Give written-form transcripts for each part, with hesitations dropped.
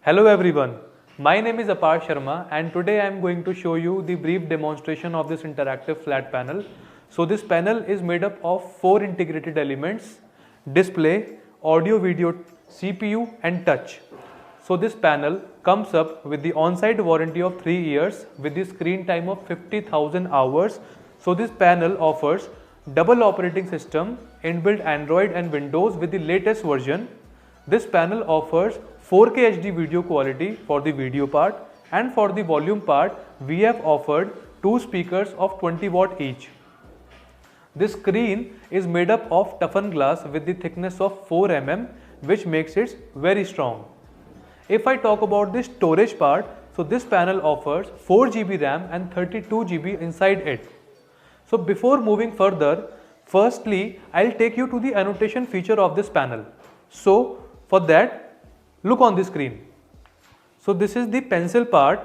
Hello everyone, my name is Apar Sharma and today I am going to show you the brief demonstration of this interactive flat panel. So this panel is made up of 4 integrated elements: display, audio video, CPU and touch. So this panel comes up with the on-site warranty of 3 years with the screen time of 50,000 hours. So this panel offers double operating system, inbuilt Android and Windows with the latest version. This panel offers 4K HD video quality for the video part, and for the volume part we have offered 2 speakers of 20 watt each. This screen is made up of toughened glass with the thickness of 4 mm, which makes it very strong. If I talk about the storage part, so this panel offers 4 GB RAM and 32 GB inside it. So before moving further, firstly I'll take you to the annotation feature of this panel. So for that, look on the screen. So this is the pencil part.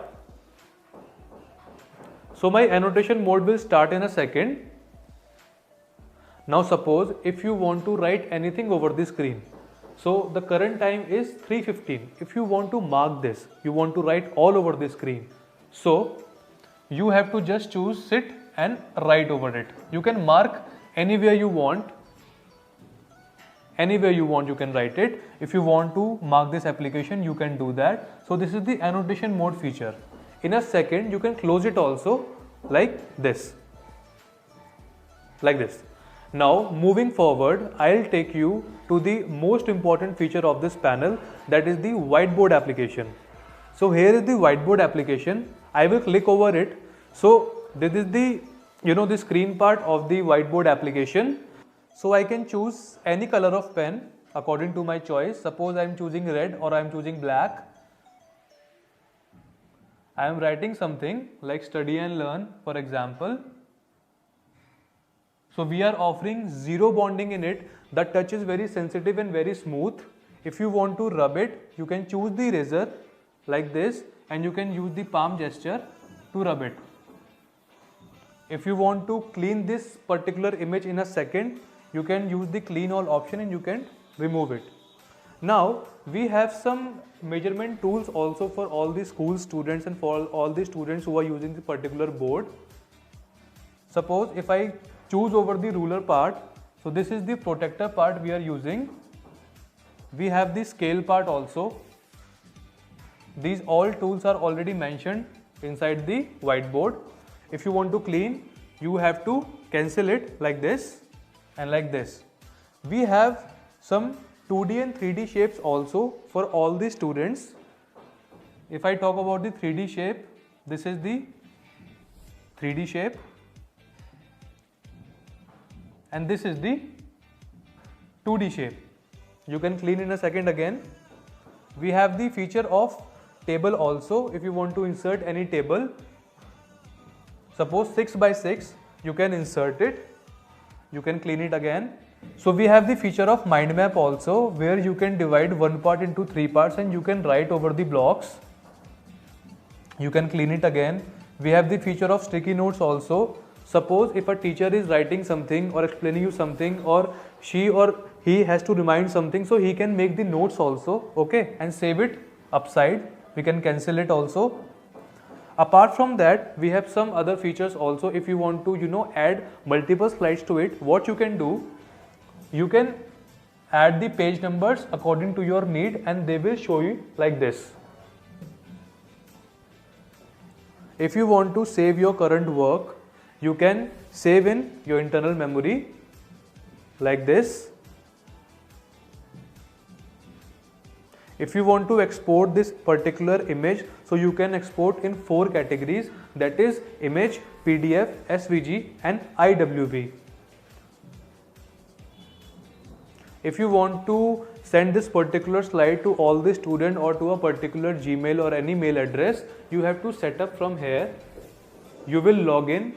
So my annotation mode will start in a second. Now suppose if you want to write anything over the screen. So the current time is 3:15. If you want to mark this, you want to write all over the screen. So you have to just choose sit and write over it. You can mark anywhere you want. Anywhere you want you can write it. If you want to mark this application, you can do that. So this is the annotation mode feature. In a second you can close it also like this. Now moving forward, I'll take you to the most important feature of this panel, that is the whiteboard application. So here is the whiteboard application. I will click over it. So this is the the screen part of the whiteboard application. So I can choose any color of pen according to my choice. Suppose I am choosing red or I am choosing black. I am writing something like study and learn, for example. So we are offering zero bonding in it. The touch is very sensitive and very smooth. If you want to rub it, you can choose the razor like this and you can use the palm gesture to rub it. If you want to clean this particular image in a second, you can use the clean all option and you can remove it. Now we have some measurement tools also for all the school students and for all the students who are using the particular board. Suppose if I choose over the ruler part, so this is the protector part we are using. We have the scale part also. These all tools are already mentioned inside the whiteboard. If you want to clean, you have to cancel it like this and like this. We have some 2D and 3D shapes also for all the students. If I talk about the 3D shape, this is the 3D shape and this is the 2D shape. You can clean in a second again. We have the feature of table also. If you want to insert any table, suppose 6 by 6, you can insert it. You can clean it again. So we have the feature of mind map also, where you can divide one part into 3 parts and you can write over the blocks. You can clean it again. We have the feature of sticky notes also. Suppose if a teacher is writing something or explaining you something, or she or he has to remind something, so he can make the notes also, okay, and save it upside. We can cancel it also. Apart from that, we have some other features also. If you want to add multiple slides to it, what you can do, you can add the page numbers according to your need and they will show you like this. If you want to save your current work, you can save in your internal memory like this. If you want to export this particular image, so you can export in 4 categories, that is image, PDF, SVG and IWB. If you want to send this particular slide to all the student or to a particular Gmail or any mail address, you have to set up from here. You will log in,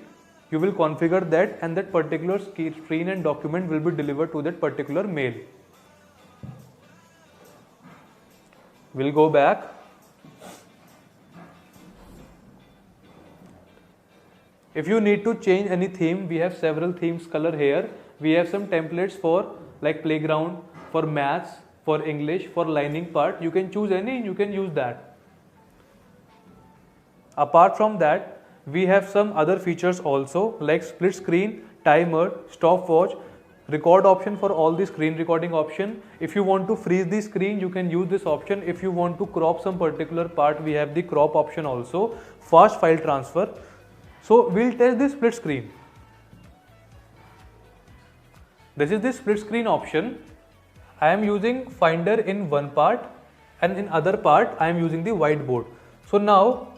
you will configure that, and that particular screen and document will be delivered to that particular mail. We'll go back. If you need to change any theme, we have several themes color here. We have some templates for like playground, for maths, for English, for lining part, you can choose any, you can use that. Apart from that, we have some other features also like split screen, timer, stopwatch, record option for all the screen recording option. If you want to freeze the screen, you can use this option. If you want to crop some particular part, we have the crop option also, fast file transfer. So we'll test the split screen. This is the split screen option. I am using Finder in one part and in other part I am using the whiteboard. So now,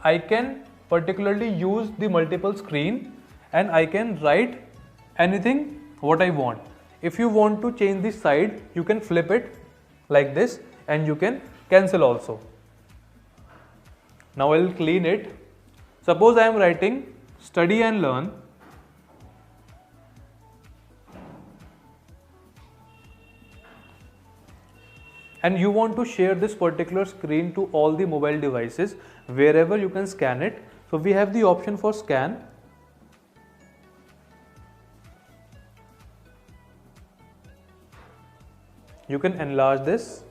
I can particularly use the multiple screen and I can write anything what I want. If you want to change the side, you can flip it like this and you can cancel also. Now I will clean it. Suppose I am writing study and learn. And you want to share this particular screen to all the mobile devices, wherever you can scan it. So we have the option for scan. You can enlarge this.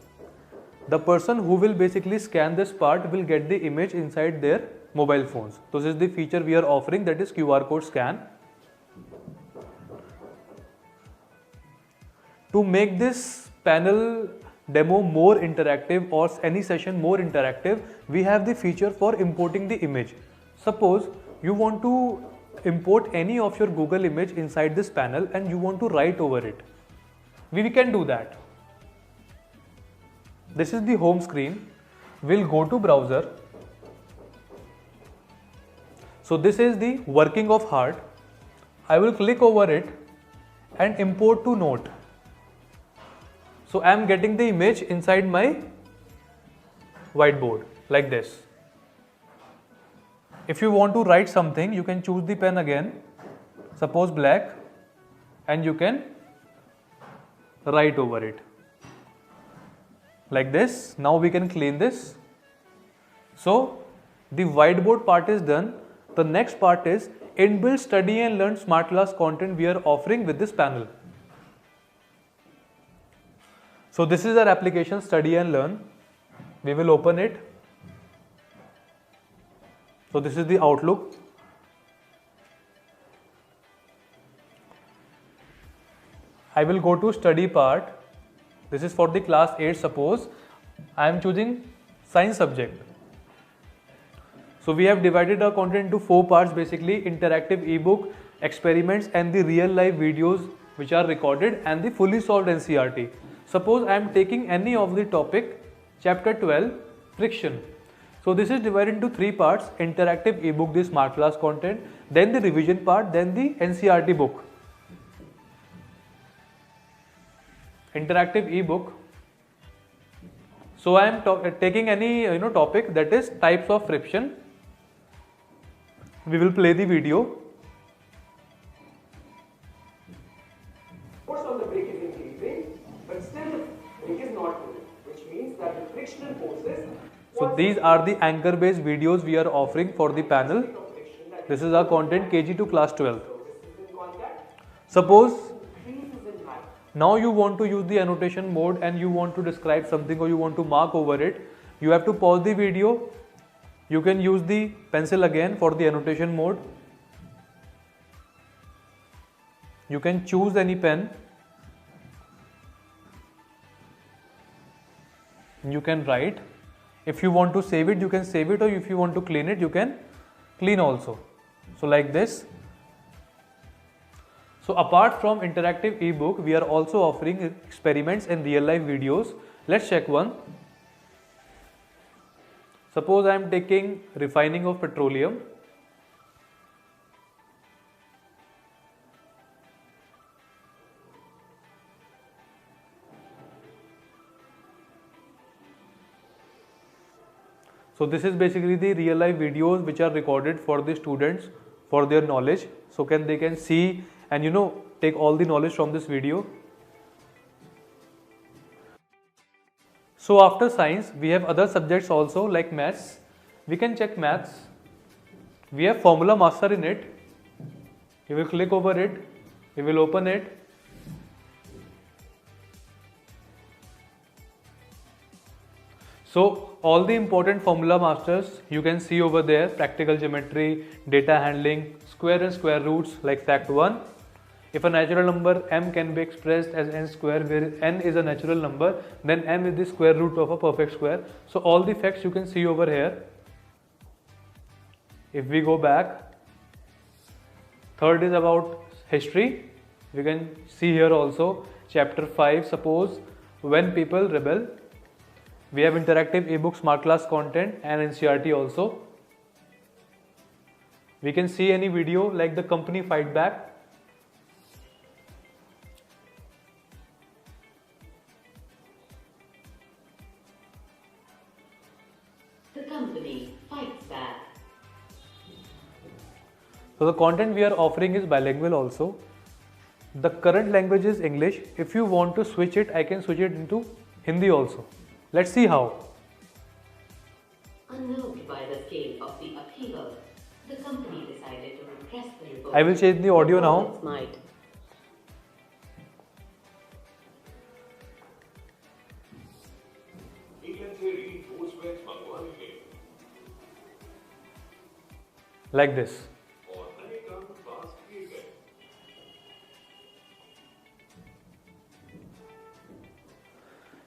The person who will basically scan this part will get the image inside their mobile phones. So this is the feature we are offering, that is QR code scan. To make this panel demo more interactive or any session more interactive, we have the feature for importing the image. Suppose you want to import any of your Google image inside this panel and you want to write over it. We can do that. This is the home screen. We'll go to browser. So this is the working of heart. I will click over it and import to note. So I am getting the image inside my whiteboard like this. If you want to write something, you can choose the pen again, suppose black, and you can write over it like this. Now we can clean this. So the whiteboard part is done. The next part is inbuilt study and learn smart class content we are offering with this panel. So this is our application study and learn. We will open it. So this is the outlook. I will go to study part. This is for the class 8. Suppose I am choosing science subject. So we have divided our content into 4 parts, basically interactive ebook, experiments and the real life videos which are recorded and the fully solved NCERT. Suppose I am taking any of the topic, chapter 12, friction. So this is divided into 3 parts, interactive ebook, the smart class content, then the revision part, then the NCERT book. Interactive ebook. So I am taking any topic, that is types of friction. We will play the video. Force on the brake is increasing, but still the brake is not moving, which means that the frictional forces. So these are the anchor based videos we are offering for the panel. This is our content KG to class 12. Suppose now you want to use the annotation mode and you want to describe something or you want to mark over it. You have to pause the video. You can use the pencil again for the annotation mode. You can choose any pen. You can write. If you want to save it, you can save it, or if you want to clean it, you can clean also. So like this. So apart from interactive ebook, we are also offering experiments and real life videos. Let's check one. Suppose I am taking refining of petroleum. So this is basically the real life videos which are recorded for the students for their knowledge. So they can see and take all the knowledge from this video. So after science, we have other subjects also like maths. We can check maths. We have formula master in it. You will click over it. You will open it. So all the important formula masters you can see over there: practical geometry, data handling, square and square roots like fact 1. If a natural number m can be expressed as n square, where n is a natural number, then m is the square root of a perfect square. So all the facts you can see over here. If we go back, third is about history. We can see here also chapter 5, suppose when people rebel. We have interactive ebook smart class content and NCERT also. We can see any video like the company fight back. The company fights back. So the content we are offering is bilingual also. The current language is English. If you want to switch it, I can switch it into Hindi also. Let's see how. Unnerved by the scale of the upheaval, the company decided to repress the revolt. I will change the audio now. Its might. Like this.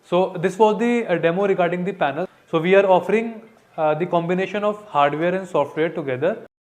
So this was the demo regarding the panel. So we are offering the combination of hardware and software together.